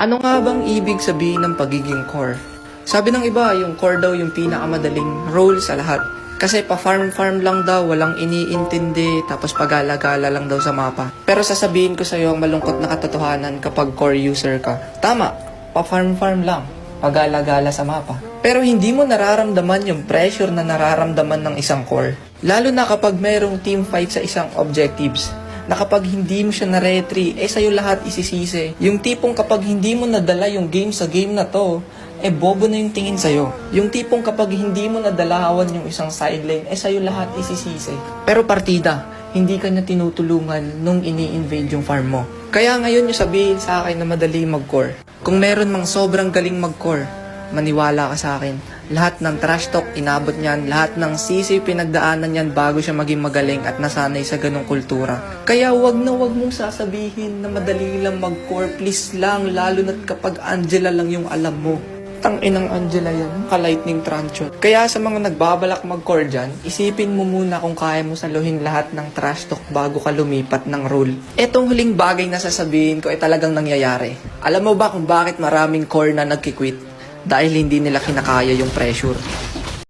Ano nga bang ibig sabihin ng pagiging core? Sabi ng iba, yung core daw yung pinakamadaling role sa lahat. Kasi pa-farm-farm lang daw, walang iniintindi, tapos pagala-gala lang daw sa mapa. Pero sasabihin ko sa'yo ang malungkot na katotohanan kapag core user ka. Tama, pa-farm-farm lang, pagala-gala sa mapa. Pero hindi mo nararamdaman yung pressure na nararamdaman ng isang core. Lalo na kapag mayroong team fight sa isang objectives. Na kapag hindi mo siya na-retry, sa'yo lahat isisisi. Yung tipong kapag hindi mo nadala yung game sa game na to, bobo na yung tingin sa'yo. Yung tipong kapag hindi mo nadalawan yung isang sideline, sa'yo lahat isisisi. Pero partida, hindi ka niya tinutulungan nung ini-invade yung farm mo. Kaya ngayon yung sabihin sa akin na madali mag-core. Kung meron mang sobrang galing mag-core, maniwala ka sa akin. Lahat ng trash talk inabot niyan, lahat ng sisi pinagdaanan niyan bago siya maging magaling at nasanay sa ganong kultura. Kaya wag mong sasabihin na madali lang mag-core, please lang, lalo na kapag Angela lang yung alam mo. Tanginang Angela yan, ka-lightning tranchot. Kaya sa mga nagbabalak mag-core dyan, isipin mo muna kung kaya mo saluhin lahat ng trash talk bago ka lumipat ng role. Etong huling bagay na sasabihin ko ay talagang nangyayari. Alam mo ba kung bakit maraming core na nagkikwit? Dahil hindi nila kinakaya yung pressure.